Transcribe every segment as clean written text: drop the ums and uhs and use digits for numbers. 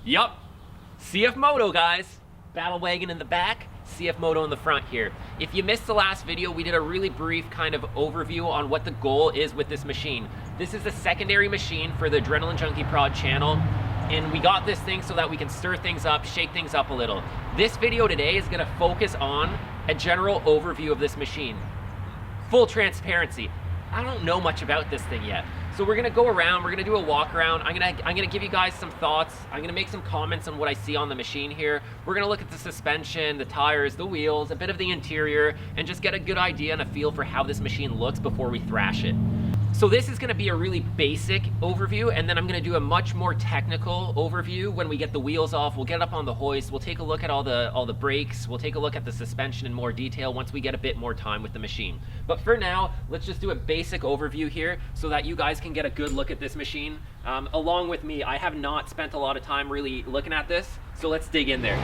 Yup, Cfmoto, guys. Battle wagon in the back, Cfmoto in the front here. If you missed the last video, we did a really brief kind of overview on what the goal is with this machine. This is a secondary machine for the AdrenalineJunkieProd channel, and we got this thing so that we can stir things up, shake things up a little. This video today is gonna focus on a general overview of this machine. Full transparency, I don't know much about this thing yet. So we're gonna go around, we're gonna do a walk around. I'm gonna give you guys some thoughts. I'm gonna make some comments on what I see on the machine here. We're gonna look at the suspension, the tires, the wheels, a bit of the interior, and just get a good idea and a feel for how this machine looks before we thrash it. So this is gonna be a really basic overview, and then I'm gonna do a much more technical overview when we get the wheels off. We'll get up on the hoist, we'll take a look at all the brakes, we'll take a look at the suspension in more detail once we get a bit more time with the machine. But for now, let's just do a basic overview here so that you guys can get a good look at this machine. Along with me, I have not spent a lot of time really looking at this, so let's dig in there.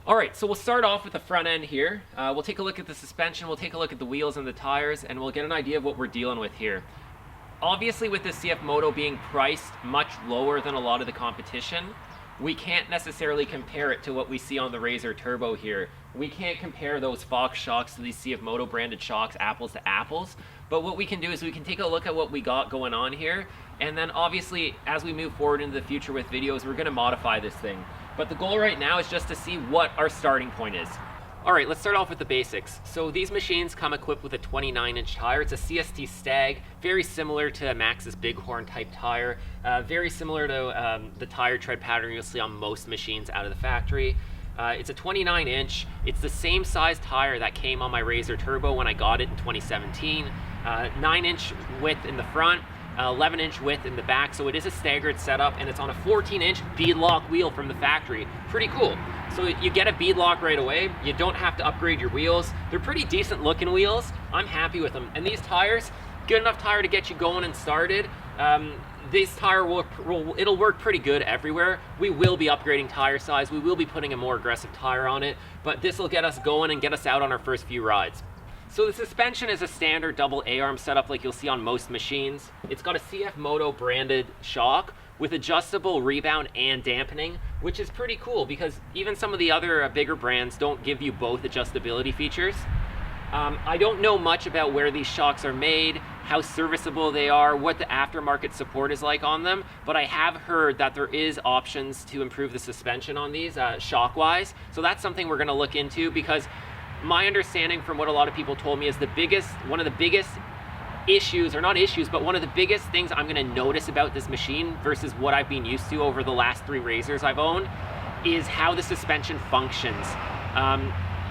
All right, so we'll start off with the front end here. We'll take a look at the suspension, we'll take a look at the wheels and the tires, and we'll get an idea of what we're dealing with here. Obviously, with the Cfmoto being priced much lower than a lot of the competition, we can't necessarily compare it to what we see on the Razor Turbo here. We can't compare those Fox shocks to these Cfmoto branded shocks apples to apples, but what we can do is we can take a look at what we got going on here, and then obviously, as we move forward into the future with videos, we're gonna modify this thing. But the goal right now is just to see what our starting point is. All right, let's start off with the basics. So these machines come equipped with a 29-inch tire. It's a CST Stag, very similar to Maxxis Bighorn type tire, very similar to the tire tread pattern you'll see on most machines out of the factory. It's a 29-inch. It's the same size tire that came on my Razor Turbo when I got it in 2017. 9-inch width in the front, 11-inch width in the back, so it is a staggered setup, and it's on a 14-inch beadlock wheel from the factory. Pretty cool. So you get a beadlock right away. You don't have to upgrade your wheels. They're pretty decent looking wheels. I'm happy with them. And these tires, good enough tire to get you going and started. This tire it'll work pretty good everywhere. We will be upgrading tire size. We will be putting a more aggressive tire on it, but this will get us going and get us out on our first few rides. So the suspension is a standard double A-arm setup like you'll see on most machines. It's got a Cfmoto branded shock with adjustable rebound and dampening, which is pretty cool because even some of the other bigger brands don't give you both adjustability features. I don't know much about where these shocks are made, how serviceable they are, what the aftermarket support is like on them, but I have heard that there is options to improve the suspension on these shock-wise. So that's something we're gonna look into because my understanding from what a lot of people told me is one of the biggest issues, or not issues, but one of the biggest things I'm gonna notice about this machine versus what I've been used to over the last 3 Razors I've owned is how the suspension functions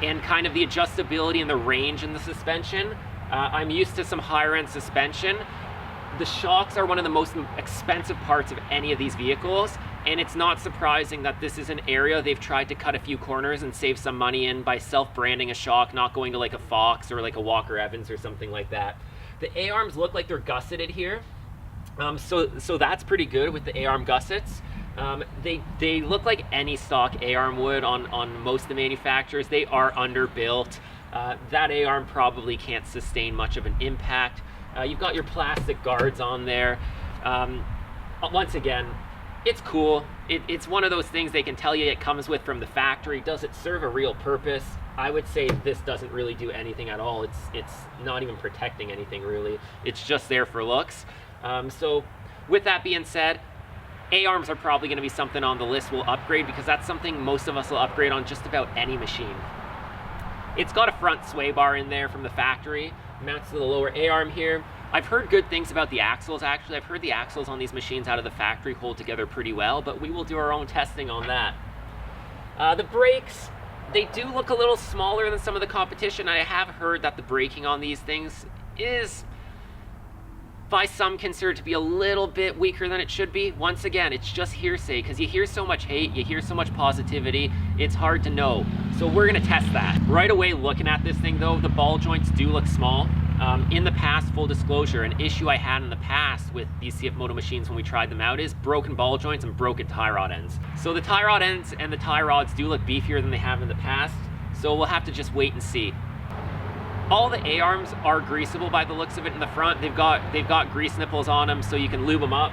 and kind of the adjustability and the range in the suspension. I'm used to some higher end suspension. The shocks are one of the most expensive parts of any of these vehicles, and it's not surprising that this is an area they've tried to cut a few corners and save some money in by self-branding a shock, not going to like a Fox or like a Walker Evans or something like that. The A-arms look like they're gusseted here, so that's pretty good with the A-arm gussets. They look like any stock A-arm would on most of the manufacturers. They are underbuilt. That A-arm probably can't sustain much of an impact. You've got your plastic guards on there. Once again, it's cool. It's one of those things they can tell you it comes with from the factory. Does it serve a real purpose? I would say this doesn't really do anything at all. It's not even protecting anything really. It's just there for looks. So with that being said, A-arms are probably going to be something on the list we'll upgrade because that's something most of us will upgrade on just about any machine. It's got a front sway bar in there from the factory, mounts to the lower A-arm here. I've heard good things about the axles actually. I've heard the axles on these machines out of the factory hold together pretty well, but we will do our own testing on that. The brakes, they do look a little smaller than some of the competition. I have heard that the braking on these things is by some considered to be a little bit weaker than it should be. Once again, it's just hearsay because you hear so much hate, you hear so much positivity, it's hard to know. So we're gonna test that. Right away looking at this thing though, the ball joints do look small. In the past, full disclosure, an issue I had in the past with these Cfmoto machines when we tried them out is broken ball joints and broken tie rod ends. So the tie rod ends and the tie rods do look beefier than they have in the past, so we'll have to just wait and see. All the A-arms are greasable by the looks of it in the front. They've got grease nipples on them so you can lube them up.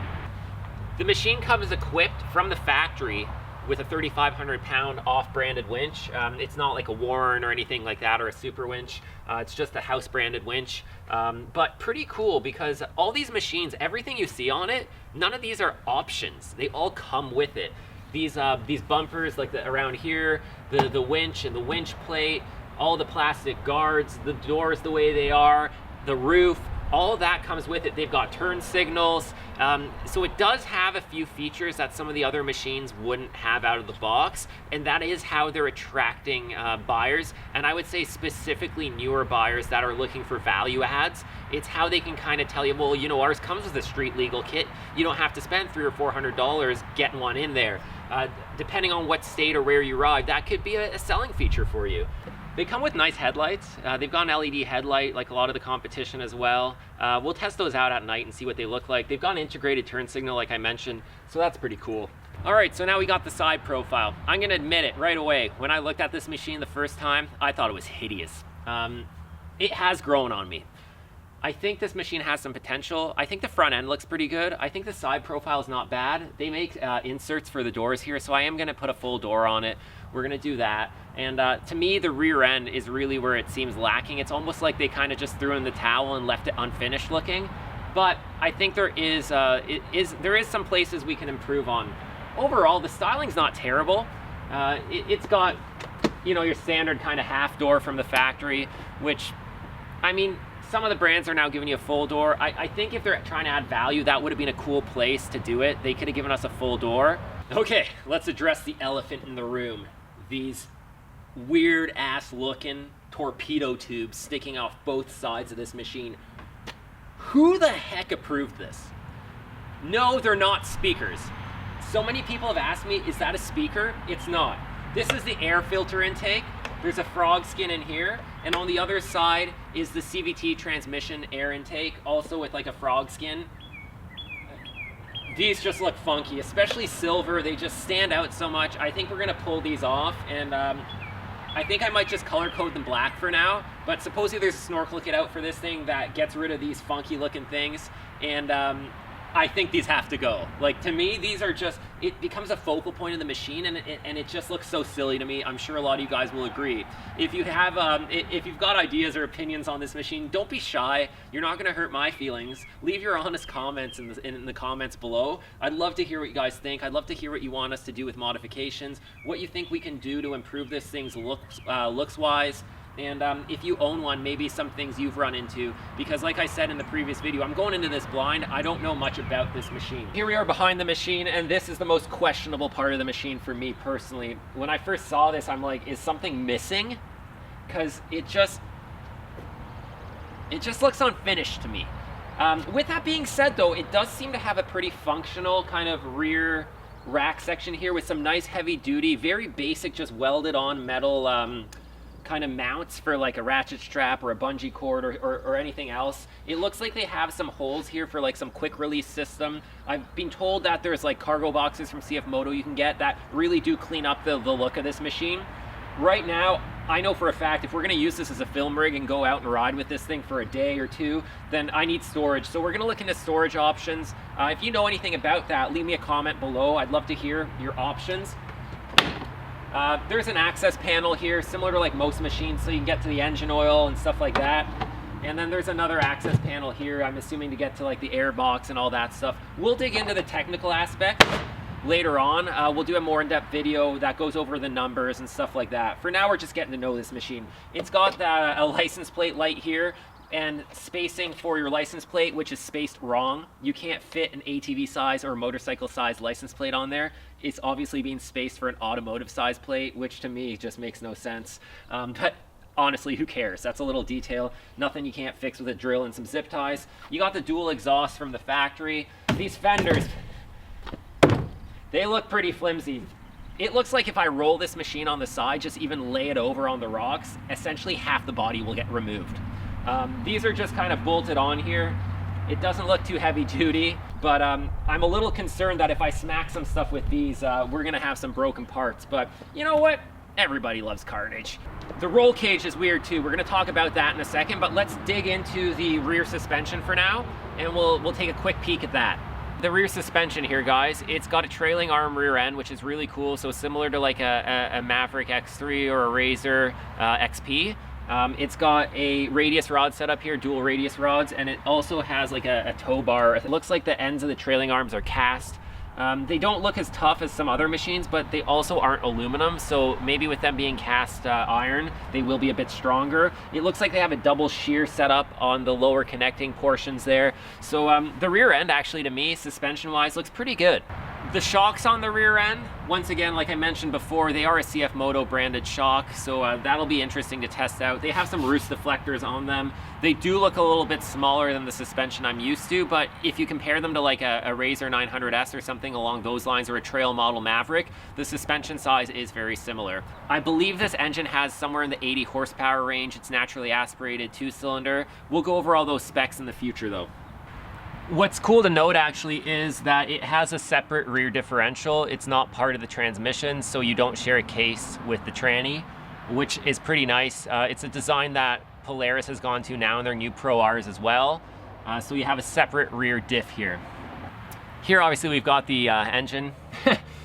The machine comes equipped from the factory with a 3,500 pound off-branded winch. It's not like a Warren or anything like that, or a super winch. It's just a house branded winch, but pretty cool because all these machines, everything you see on it, none of these are options. They all come with it. These bumpers like around here, the winch and the winch plate, all the plastic guards, the doors the way they are, the roof, all that comes with it. They've got turn signals. So it does have a few features that some of the other machines wouldn't have out of the box, and that is how they're attracting buyers, and I would say specifically newer buyers that are looking for value adds. It's how they can kind of tell you, well, you know, ours comes with a street legal kit. You don't have to spend $300 or $400 getting one in there. Depending on what state or where you ride, that could be a selling feature for you. They come with nice headlights. They've got an LED headlight like a lot of the competition as well. We'll test those out at night and see what they look like. They've got an integrated turn signal like I mentioned, so that's pretty cool. All right, so now we got the side profile. I'm gonna admit it right away. When I looked at this machine the first time, I thought it was hideous. It has grown on me. I think this machine has some potential. I think the front end looks pretty good. I think the side profile is not bad. They make inserts for the doors here, so I am gonna put a full door on it. We're gonna do that. And to me, the rear end is really where it seems lacking. It's almost like they kind of just threw in the towel and left it unfinished looking. But I think there is some places we can improve on. Overall, the styling's not terrible. It's got, you know, your standard kind of half door from the factory, which, I mean, some of the brands are now giving you a full door. I think if they're trying to add value, that would have been a cool place to do it. They could have given us a full door. Okay, let's address the elephant in the room. These weird ass looking torpedo tubes sticking off both sides of this machine. Who the heck approved this? No, they're not speakers. So many people have asked me, is that a speaker? It's not. This is the air filter intake. There's a frog skin in here, and on the other side is the CVT transmission air intake, also with like a frog skin. These just look funky, especially silver. They just stand out so much. I think we're gonna pull these off, and I think I might just color code them black for now, but supposedly there's a snorkel kit out for this thing that gets rid of these funky looking things, and I think these have to go. Like, to me, these are just, it becomes a focal point of the machine, and it just looks so silly to me. I'm sure a lot of you guys will agree. If you have, if you've got ideas or opinions on this machine, don't be shy. You're not gonna hurt my feelings. Leave your honest comments in the comments below. I'd love to hear what you guys think. I'd love to hear what you want us to do with modifications, what you think we can do to improve this thing's looks-wise. And if you own one, maybe some things you've run into, because like I said in the previous video, I'm going into this blind. I don't know much about this machine. Here we are behind the machine, and this is the most questionable part of the machine for me personally. When I first saw this, I'm like, is something missing? Because it just looks unfinished to me. With that being said though, it does seem to have a pretty functional kind of rear rack section here with some nice heavy duty, very basic, just welded on metal kind of mounts for like a ratchet strap or a bungee cord or anything else. It looks like they have some holes here for like some quick release system. I've been told that there's like cargo boxes from Cfmoto you can get that really do clean up the look of this machine. Right now, I know for a fact if we're gonna use this as a film rig and go out and ride with this thing for a day or two, then I need storage. So we're gonna look into storage options. If you know anything about that, leave me a comment below. I'd love to hear your options. There's an access panel here, similar to like most machines, so you can get to the engine oil and stuff like that. And then there's another access panel here, I'm assuming to get to like the air box and all that stuff. We'll dig into the technical aspects later on. We'll do a more in-depth video that goes over the numbers and stuff like that. For now, we're just getting to know this machine. It's got a license plate light here and spacing for your license plate, which is spaced wrong. You can't fit an ATV size or motorcycle size license plate on there. It's obviously being spaced for an automotive size plate, which to me just makes no sense. But honestly, who cares? That's a little detail. Nothing you can't fix with a drill and some zip ties. You got the dual exhaust from the factory. These fenders, they look pretty flimsy. It looks like if I roll this machine on the side, just even lay it over on the rocks, essentially half the body will get removed. These are just kind of bolted on here. It doesn't look too heavy duty, but I'm a little concerned that if I smack some stuff with these, we're gonna have some broken parts. But you know what? Everybody loves carnage. The roll cage is weird too. We're gonna talk about that in a second, but let's dig into the rear suspension for now, and we'll take a quick peek at that. The rear suspension here, guys, it's got a trailing arm rear end, which is really cool. So similar to like a Maverick X3 or a Razor XP. It's got a radius rod setup here, dual radius rods, and it also has like a tow bar. It looks like the ends of the trailing arms are cast. They don't look as tough as some other machines, but they also aren't aluminum, so maybe with them being cast iron, they will be a bit stronger. It looks like they have a double shear setup on the lower connecting portions there. So the rear end, actually, to me, suspension-wise, looks pretty good. The shocks on the rear end, once again, like I mentioned before, they are a Cfmoto branded shock, so that'll be interesting to test out. They have some roost deflectors on them. They do look a little bit smaller than the suspension I'm used to, but if you compare them to like a Razor 900S or something along those lines, or a trail model Maverick, the suspension size is very similar. I believe this engine has somewhere in the 80 horsepower range. It's naturally aspirated 2-cylinder. We'll go over all those specs in the future though. What's cool to note actually is that it has a separate rear differential. It's not part of the transmission, so you don't share a case with the tranny, which is pretty nice. It's a design that Polaris has gone to now in their new Pro Rs as well. So you have a separate rear diff here. Here obviously we've got the engine.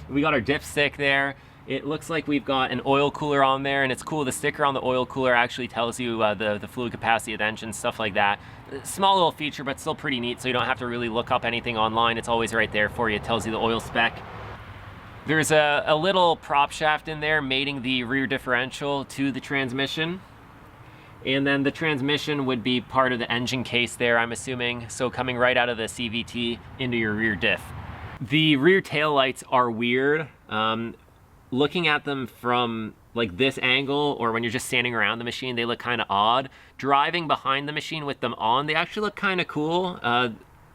We got our dipstick there. It looks like we've got an oil cooler on there, and it's cool, the sticker on the oil cooler actually tells you the fluid capacity of the engine, stuff like that. Small little feature, but still pretty neat, so you don't have to really look up anything online. It's always right there for you. It tells you the oil spec. There's a little prop shaft in there mating the rear differential to the transmission. And then the transmission would be part of the engine case there, I'm assuming. So coming right out of the CVT into your rear diff. The rear tail lights are weird. Looking at them from like this angle, or when you're just standing around the machine, they look kind of odd. Driving behind the machine with them on, they actually look kind of cool.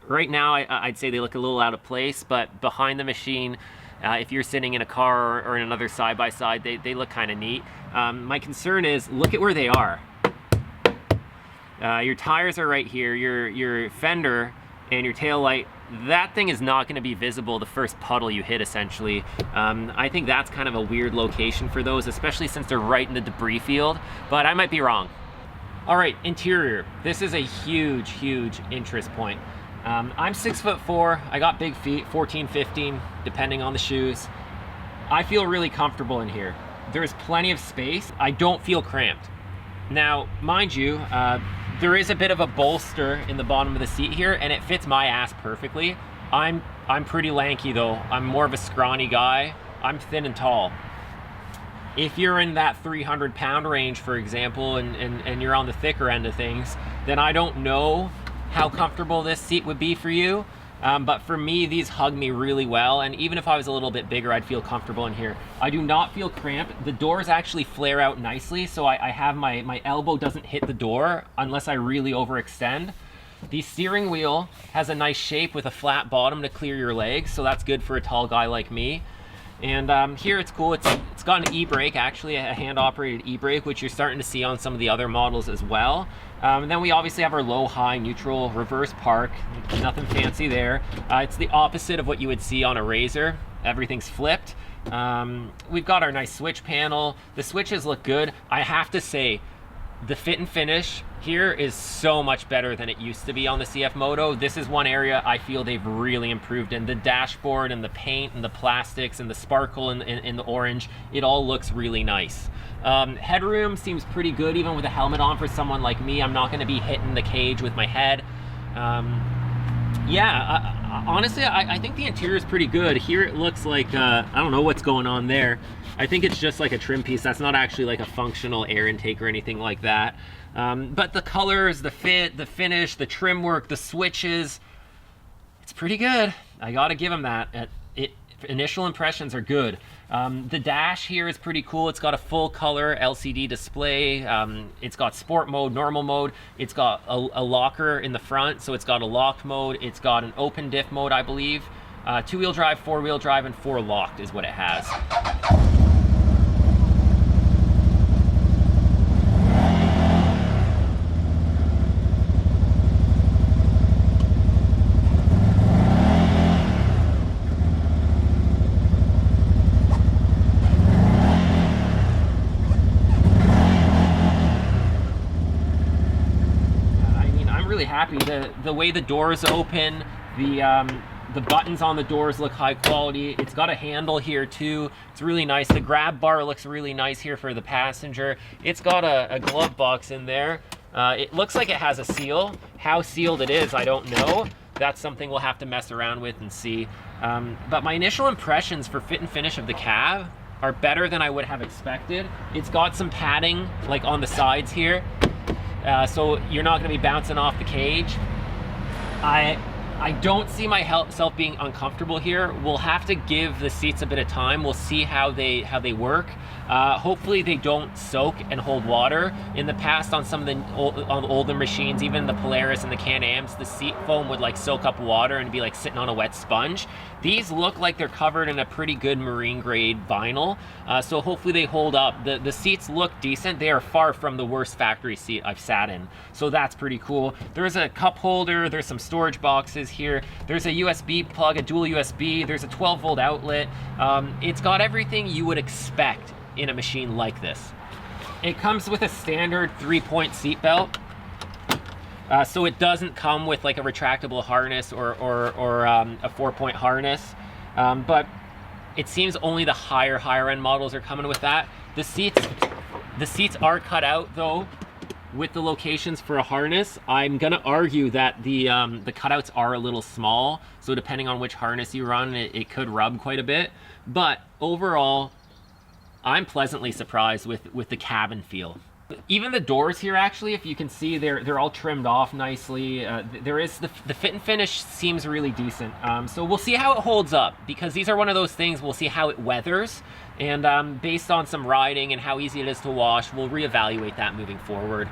Right now, I'd say they look a little out of place, but behind the machine, if you're sitting in a car or in another side-by-side, they look kind of neat. My concern is, look at where they are. Your tires are right here, your fender and your tail light, that thing is not going to be visible the first puddle you hit, essentially. I think that's kind of a weird location for those, especially since they're right in the debris field, but I might be wrong. All right, interior. This is a huge, huge interest point. I'm 6'4", I got big feet, 14, 15, depending on the shoes. I feel really comfortable in here. There's plenty of space. I don't feel cramped. Now, mind you, there is a bit of a bolster in the bottom of the seat here, and it fits my ass perfectly. I'm pretty lanky though. I'm more of a scrawny guy. I'm thin and tall. If you're in that 300-pound range, for example, and you're on the thicker end of things, then I don't know how comfortable this seat would be for you. But for me, these hug me really well, and even if I was a little bit bigger, I'd feel comfortable in here. I do not feel cramped. The doors actually flare out nicely, so I have my elbow doesn't hit the door unless I really overextend. The steering wheel has a nice shape with a flat bottom to clear your legs, so that's good for a tall guy like me. And here it's cool, it's got an e-brake, actually a hand-operated e-brake, which you're starting to see on some of the other models as well. And then we obviously have our low, high, neutral, reverse park, nothing fancy there. It's the opposite of what you would see on a Razor. Everything's flipped. We've got our nice switch panel. The switches look good. I have to say, the fit and finish here is so much better than it used to be on the Cfmoto. This is one area I feel they've really improved in. The dashboard and the paint and the plastics and the sparkle in the orange, it all looks really nice. Headroom seems pretty good even with a helmet on for someone like me. I'm not going to be hitting the cage with my head. Honestly, I think the interior is pretty good. Here it looks like, I don't know what's going on there. I think it's just like a trim piece. That's not actually like a functional air intake or anything like that. But the colors, the fit, the finish, the trim work, the switches, it's pretty good. I gotta give them that. Initial impressions are good. The dash here is pretty cool. It's got a full color LCD display. It's got sport mode, normal mode. It's got a locker in the front, so it's got a locked mode. It's got an open diff mode, I believe. 2-wheel drive, 4-wheel drive, and 4 locked is what it has. happy. The way the doors open, the buttons on the doors look high quality. It's got a handle here too. It's really nice. The grab bar looks really nice here for the passenger. It's got a glove box in there. It looks like it has a seal. How sealed it is, I don't know. That's something we'll have to mess around with and see. But my initial impressions for fit and finish of the cab are better than I would have expected. It's got some padding like on the sides here. So you're not gonna be bouncing off the cage. I don't see myself being uncomfortable here. We'll have to give the seats a bit of time. We'll see how they work. Hopefully they don't soak and hold water. In the past on some of the older machines, even the Polaris and the Can-Ams, the seat foam would like soak up water and be like sitting on a wet sponge. These look like they're covered in a pretty good marine grade vinyl. So hopefully they hold up. The seats look decent. They are far from the worst factory seat I've sat in. So that's pretty cool. There's a cup holder, there's some storage boxes here. There's a USB plug, a dual USB. There's a 12-volt outlet. It's got everything you would expect in a machine like this. It comes with a standard 3-point seat belt. So it doesn't come with like a retractable harness or a 4-point harness. But it seems only the higher end models are coming with that. The seats are cut out though with the locations for a harness. I'm gonna argue that the cutouts are a little small, so depending on which harness you run, it could rub quite a bit. But overall, I'm pleasantly surprised with the cabin feel. Even the doors here, actually, if you can see, they're all trimmed off nicely. There is the fit and finish seems really decent. So we'll see how it holds up, because these are one of those things, we'll see how it weathers. And based on some riding and how easy it is to wash, we'll reevaluate that moving forward.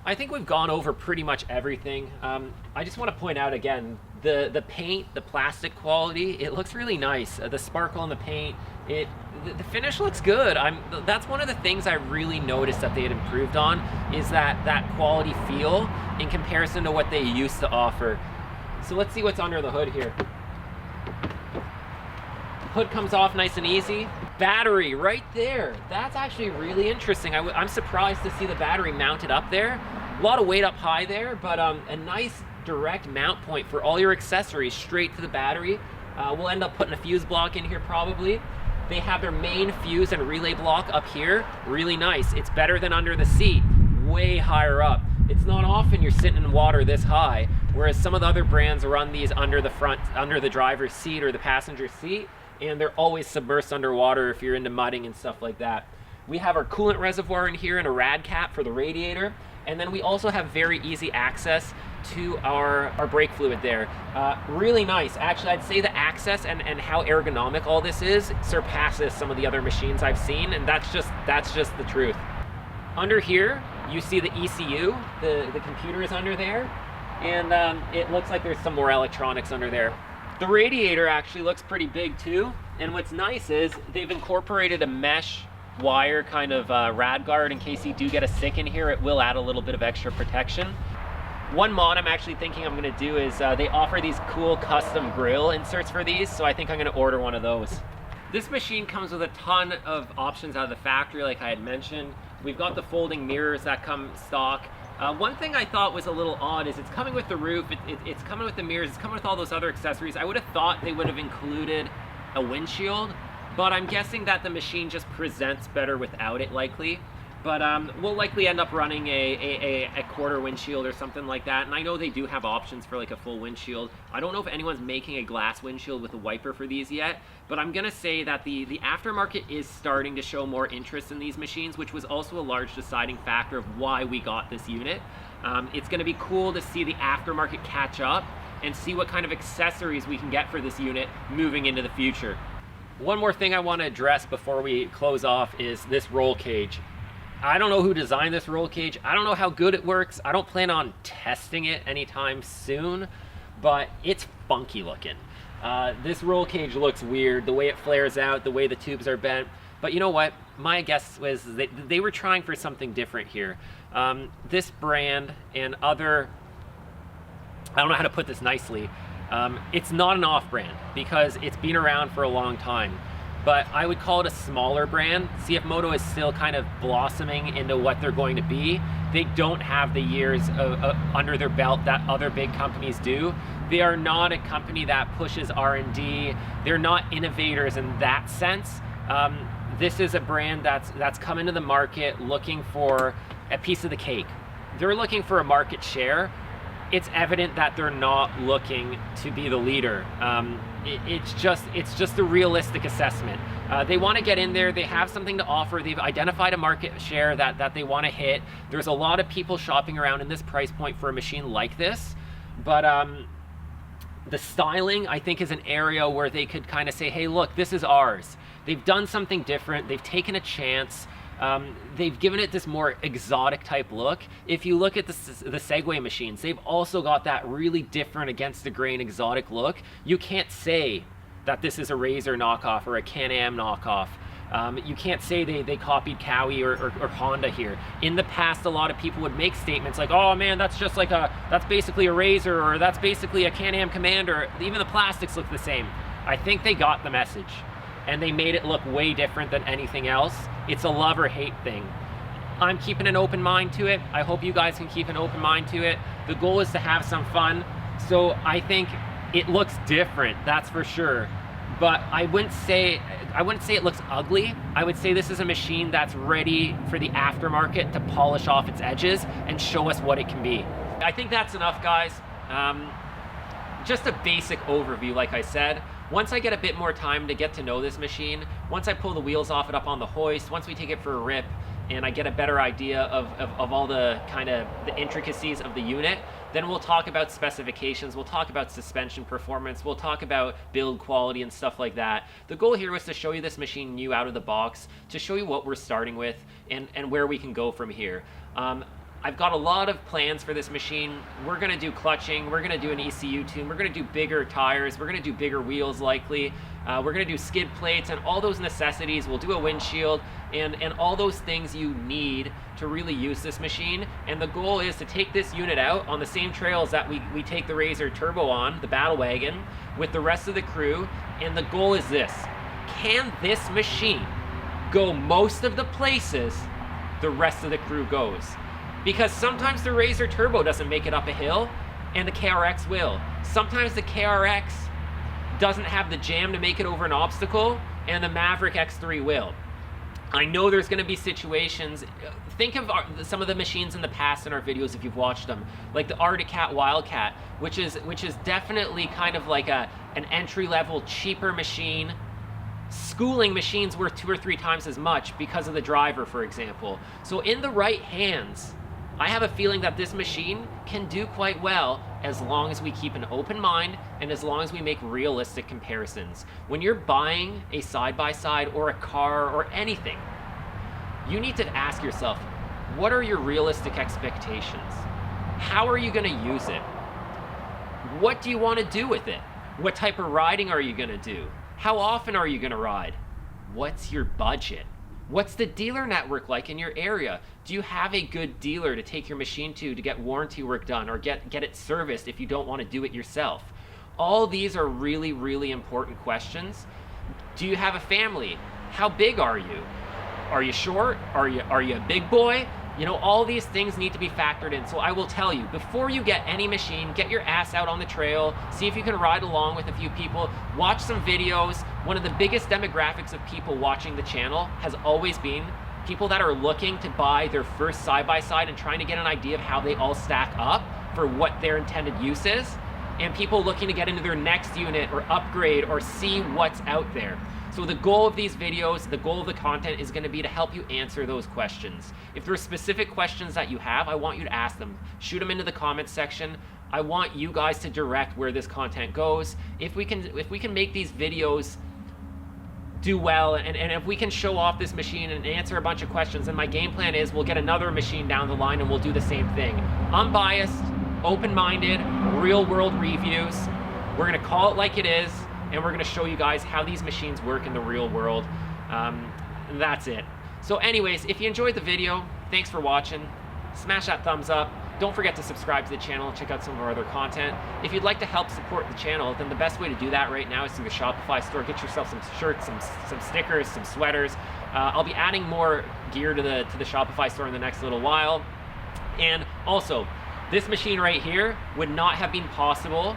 I think we've gone over pretty much everything. I just want to point out again, the paint, the plastic quality, it looks really nice. The sparkle in the paint, the finish looks good. That's one of the things I really noticed that they had improved on, is that quality feel in comparison to what they used to offer. So let's see what's under the hood here. Hood comes off nice and easy. Battery right there. That's actually really interesting. I'm surprised to see the battery mounted up there. A lot of weight up high there, but a nice direct mount point for all your accessories straight to the battery. We'll end up putting a fuse block in here probably. They have their main fuse and relay block up here. Really nice. It's better than under the seat, way higher up. It's not often you're sitting in water this high, whereas some of the other brands run these under the driver's seat or the passenger seat, and they're always submersed underwater if you're into mudding and stuff like that. We have our coolant reservoir in here and a rad cap for the radiator, and then we also have very easy access to our brake fluid there. Really nice. Actually, I'd say the access and how ergonomic all this is surpasses some of the other machines I've seen, and that's just the truth. Under here, you see the ECU, the computer is under there, and it looks like there's some more electronics under there. The radiator actually looks pretty big too, and what's nice is they've incorporated a mesh wire kind of rad guard in case you do get a stick in here. It will add a little bit of extra protection. One mod I'm actually thinking I'm going to do is they offer these cool custom grill inserts for these, so I think I'm going to order one of those. This machine comes with a ton of options out of the factory, like I had mentioned. We've got the folding mirrors that come stock. One thing I thought was a little odd is it's coming with the roof, it's coming with the mirrors, it's coming with all those other accessories. I would have thought they would have included a windshield, but I'm guessing that the machine just presents better without it likely. But we'll likely end up running a quarter windshield or something like that. And I know they do have options for like a full windshield. I don't know if anyone's making a glass windshield with a wiper for these yet, but I'm gonna say that the aftermarket is starting to show more interest in these machines, which was also a large deciding factor of why we got this unit. It's gonna be cool to see the aftermarket catch up and see what kind of accessories we can get for this unit moving into the future. One more thing I want to address before we close off is this roll cage. I don't know who designed this roll cage. I don't know how good it works. I don't plan on testing it anytime soon, but it's funky looking. This roll cage looks weird, the way it flares out, the way the tubes are bent. But you know what? My guess was they were trying for something different here. This brand and other, I don't know how to put this nicely, it's not an off-brand because it's been around for a long time. but I would call it a smaller brand. Cfmoto is still kind of blossoming into what they're going to be. They don't have the years under their belt that other big companies do. They are not a company that pushes R&D. They're not innovators in that sense. This is a brand that's come into the market looking for a piece of the cake. They're looking for a market share. It's evident that they're not looking to be the leader. It's just a realistic assessment. They want to get in there. They have something to offer. They've identified a market share that they want to hit. There's a lot of people shopping around in this price point for a machine like this, but the styling, I think, is an area where they could kind of say, hey, look, this is ours. They've done something different. They've taken a chance. They've given it this more exotic type look. If you look at the Segway machines, they've also got that really different against the grain exotic look. You can't say that this is a Razor knockoff or a Can-Am knockoff. You can't say they copied Cowie or Honda here. In the past, a lot of people would make statements like, oh man, that's just like that's basically a Razor, or that's basically a Can-Am Commander. Even the plastics look the same. I think they got the message, and they made it look way different than anything else. It's a love or hate thing. I'm keeping an open mind to it. I hope you guys can keep an open mind to it. The goal is to have some fun. So I think it looks different, that's for sure. But I wouldn't say it looks ugly. I would say this is a machine that's ready for the aftermarket to polish off its edges and show us what it can be. I think that's enough, guys. Just a basic overview, like I said. Once I get a bit more time to get to know this machine, once I pull the wheels off it up on the hoist, once we take it for a rip, and I get a better idea of all the kind of the intricacies of the unit, then we'll talk about specifications, we'll talk about suspension performance, we'll talk about build quality and stuff like that. The goal here was to show you this machine new out of the box, to show you what we're starting with and where we can go from here. I've got a lot of plans for this machine. We're gonna do clutching, we're gonna do an ECU tune, we're gonna do bigger tires, we're gonna do bigger wheels likely, we're gonna do skid plates and all those necessities. We'll do a windshield and all those things you need to really use this machine. And the goal is to take this unit out on the same trails that we take the Razor Turbo on, the Battle Wagon, with the rest of the crew. And the goal is this: can this machine go most of the places the rest of the crew goes? Because sometimes the Razor Turbo doesn't make it up a hill, and the KRX will. Sometimes the KRX doesn't have the jam to make it over an obstacle, and the Maverick X3 will. I know there's going to be situations. Think of some of the machines in the past in our videos if you've watched them, like the Arctic Cat Wildcat, which is definitely kind of like an entry-level, cheaper machine. Schooling machines worth 2 or 3 times as much because of the driver, for example. So in the right hands, I have a feeling that this machine can do quite well as long as we keep an open mind and as long as we make realistic comparisons. When you're buying a side-by-side or a car or anything, you need to ask yourself, what are your realistic expectations? How are you going to use it? What do you want to do with it? What type of riding are you going to do? How often are you going to ride? What's your budget? What's the dealer network like in your area? Do you have a good dealer to take your machine to get warranty work done or get it serviced if you don't want to do it yourself? All these are really, really important questions. Do you have a family? How big are you? Are you short? Are you a big boy? You know, all these things need to be factored in. So I will tell you, before you get any machine, get your ass out on the trail, see if you can ride along with a few people, watch some videos. One of the biggest demographics of people watching the channel has always been people that are looking to buy their first side-by-side and trying to get an idea of how they all stack up for what their intended use is, and people looking to get into their next unit or upgrade or see what's out there. So the goal of these videos, the goal of the content is going to be to help you answer those questions. If there are specific questions that you have, I want you to ask them. Shoot them into the comments section. I want you guys to direct where this content goes. If we can make these videos do well, and if we can show off this machine and answer a bunch of questions, then my game plan is we'll get another machine down the line and we'll do the same thing. Unbiased, open-minded, real-world reviews. We're going to call it like it is, and we're going to show you guys how these machines work in the real world. That's it. So anyways, if you enjoyed the video, thanks for watching. Smash that thumbs up. Don't forget to subscribe to the channel and check out some of our other content. If you'd like to help support the channel, then the best way to do that right now is through the Shopify store. Get yourself some shirts, some stickers, some sweaters. I'll be adding more gear to the Shopify store in the next little while. And also, this machine right here would not have been possible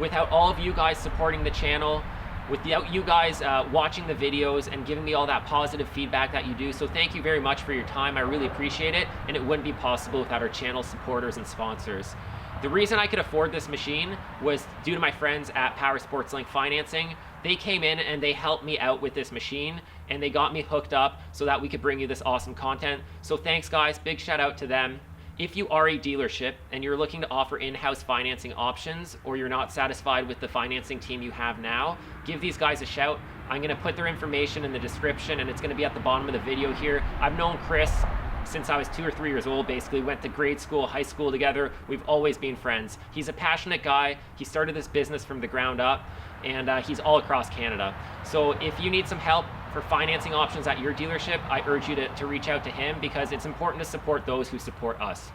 without all of you guys supporting the channel, without you guys watching the videos and giving me all that positive feedback that you do. So thank you very much for your time. I really appreciate it, and it wouldn't be possible without our channel supporters and sponsors. The reason I could afford this machine was due to my friends at Power Sports Link Financing. They came in and they helped me out with this machine, and they got me hooked up so that we could bring you this awesome content. So thanks guys, big shout out to them. If you are a dealership and you're looking to offer in-house financing options, or you're not satisfied with the financing team you have now, give these guys a shout. I'm gonna put their information in the description, and it's gonna be at the bottom of the video here. I've known Chris since I was 2 or 3 years old, basically. Went to grade school, high school together. We've always been friends. He's a passionate guy. He started this business from the ground up, and he's all across Canada. So if you need some help for financing options at your dealership, I urge you to reach out to him, because it's important to support those who support us.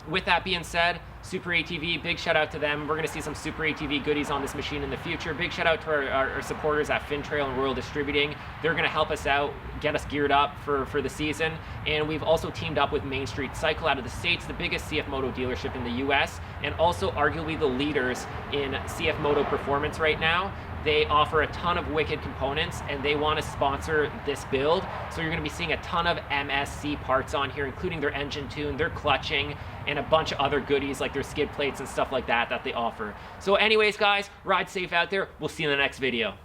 With that being said, Super ATV, big shout out to them. We're gonna see some Super ATV goodies on this machine in the future. Big shout out to our supporters at Fintrail and Royal Distributing. They're gonna help us out, get us geared up for the season. And we've also teamed up with Main Street Cycle out of the States, the biggest Cfmoto dealership in the US, and also arguably the leaders in Cfmoto performance right now. They offer a ton of wicked components, and they want to sponsor this build. So you're going to be seeing a ton of MSC parts on here, including their engine tune, their clutching, and a bunch of other goodies like their skid plates and stuff like that they offer. So anyways guys, ride safe out there. We'll see you in the next video.